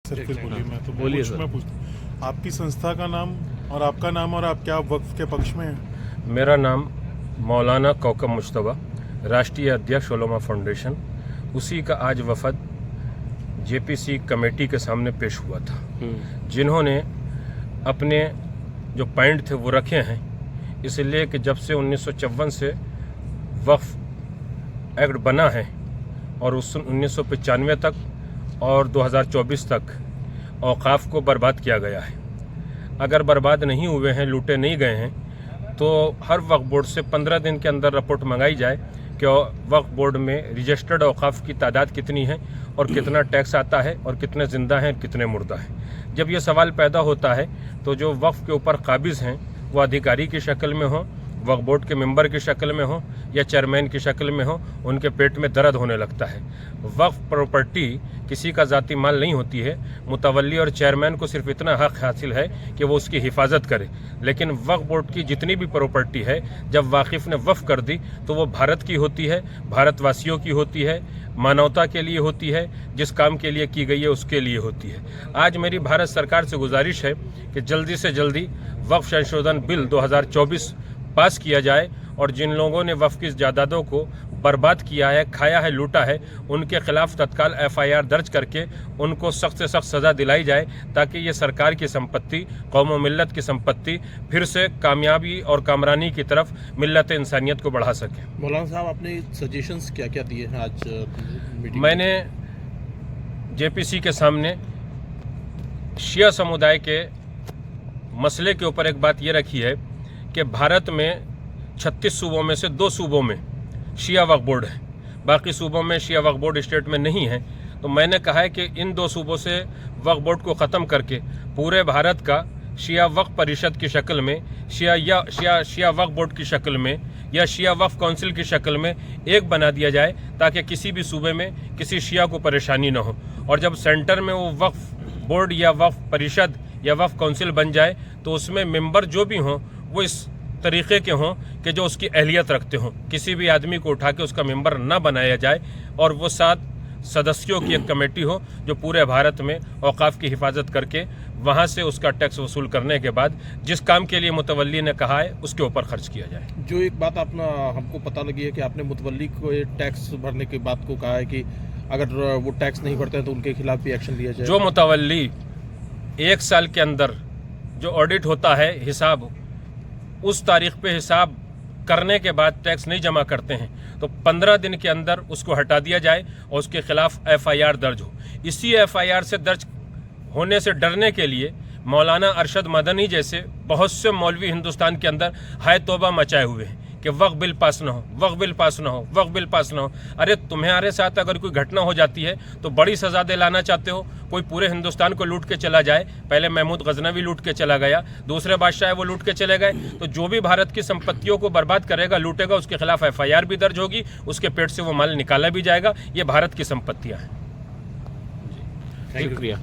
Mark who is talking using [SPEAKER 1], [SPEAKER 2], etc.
[SPEAKER 1] Sir फिर बोलिए। मैं तो
[SPEAKER 2] बोलिए सर।
[SPEAKER 1] मैं पूछता आपकी संस्था का नाम और आपका नाम और आप क्या वक्फ के पक्ष में हैं?
[SPEAKER 2] मेरा नाम मौलाना कौकब मुश्तबा, राष्ट्रीय अध्यक्ष उलमा फाउंडेशन, उसी का आज वफद जेपीसी कमेटी के सामने पेश हुआ था, जिन्होंने अपने जो पॉइंट थे वो रखे हैं। इसलिए कि जब से 1954 से वक्फ एक्ट बना है और उस 1995 तक और 2024 तक औकाफ को बर्बाद किया गया है। अगर बर्बाद नहीं हुए हैं, लूटे नहीं गए हैं, तो हर वक्फ बोर्ड से 15 दिन के अंदर रिपोर्ट मंगाई जाए कि वक्फ बोर्ड में रजिस्टर्ड औकाफ की तादाद कितनी है और कितना टैक्स आता है और कितने ज़िंदा हैं और कितने मुर्दा हैं। जब ये सवाल पैदा होता है तो जो वक्फ के ऊपर काबिज़ हैं वो अधिकारी की शक्ल में हों, वक्फ बोर्ड के मेंबर की शक्ल में हो या चेयरमैन की शक्ल में हो, उनके पेट में दर्द होने लगता है। वक्फ प्रॉपर्टी किसी का ज़ाती माल नहीं होती है। मुतवल्ली और चेयरमैन को सिर्फ इतना हक हासिल है कि वो उसकी हिफाजत करे, लेकिन वक्फ बोर्ड की जितनी भी प्रॉपर्टी है जब वाकिफ़ ने वक्फ कर दी तो वो भारत की होती है, भारतवासियों की होती है, मानवता के लिए होती है, जिस काम के लिए की गई है उसके लिए होती है। आज मेरी भारत सरकार से गुजारिश है कि जल्दी से जल्दी वक्फ संशोधन बिल 2024 पास किया जाए और जिन लोगों ने वक्फ की जायदादों को बर्बाद किया है, खाया है, लूटा है, उनके खिलाफ तत्काल FIR दर्ज करके उनको सख्त से सख्त सज़ा दिलाई जाए, ताकि ये सरकार की संपत्ति, कौम व मिल्लत की संपत्ति फिर से कामयाबी और कामरानी की तरफ मिल्लत इंसानियत को बढ़ा सके।
[SPEAKER 3] मौलाना साहब, आपने सजेशंस क्या क्या दिए हैं आज मीटिंग?
[SPEAKER 2] मैंने JPC के सामने शिया समुदाय के मसले के ऊपर एक बात ये रखी है कि भारत में 36 सूबों में से 2 सूबों में शिया वक्फ बोर्ड है, बाकी सूबों में शिया वक्फ बोर्ड स्टेट में नहीं है। तो मैंने कहा है कि इन 2 सूबों से वक्फ बोर्ड को ख़त्म करके पूरे भारत का शिया वक्फ परिषद की शक्ल में, शिया वक्फ बोर्ड की शक्ल में या शिया वक्फ काउंसिल की शक्ल में एक बना दिया जाए, ताकि किसी भी सूबे में किसी शिया को परेशानी न हो। और जब सेंटर में वो वक्फ बोर्ड या वक्फ परिषद या वक्फ काउंसिल बन जाए तो उसमें मेंबर जो भी हों वो इस तरीक़े के हों कि जो उसकी अहलियत रखते हों। किसी भी आदमी को उठा के उसका मेंबर ना बनाया जाए और वो 7 सदस्यों की एक कमेटी हो जो पूरे भारत में औकाफ की हिफाजत करके वहाँ से उसका टैक्स वसूल करने के बाद जिस काम के लिए मुतवल्ली ने कहा है उसके ऊपर खर्च किया जाए।
[SPEAKER 3] जो एक बात हमको पता लगी है कि आपने मुतवल्ली को टैक्स भरने की बात को कहा है कि अगर वो टैक्स नहीं भरते हैं तो उनके खिलाफ भी एक्शन लिया जाए।
[SPEAKER 2] जो मुतवल्ली 1 साल के अंदर जो ऑडिट होता है हिसाब, उस तारीख पे हिसाब करने के बाद टैक्स नहीं जमा करते हैं तो 15 दिन के अंदर उसको हटा दिया जाए और उसके खिलाफ FIR दर्ज हो। इसी FIR से दर्ज होने से डरने के लिए मौलाना अरशद मदनी जैसे बहुत से मौलवी हिंदुस्तान के अंदर हाय तौबा मचाए हुए हैं कि वक्फ बिल पास ना हो, वक्फ बिल पास ना हो, वक्फ बिल पास ना हो। अरे तुम्हारे साथ अगर कोई घटना हो जाती है तो बड़ी सज़ा दिलाना चाहते हो। कोई पूरे हिंदुस्तान को लूट के चला जाए, पहले महमूद गजनवी लूट के चला गया, दूसरे बादशाह वो लूट के चले गए, तो जो भी भारत की संपत्तियों को बर्बाद करेगा, लूटेगा, उसके खिलाफ FIR भी दर्ज होगी, उसके पेट से वो माल निकाला भी जाएगा। ये भारत की संपत्तियाँ हैं।
[SPEAKER 3] शुक्रिया।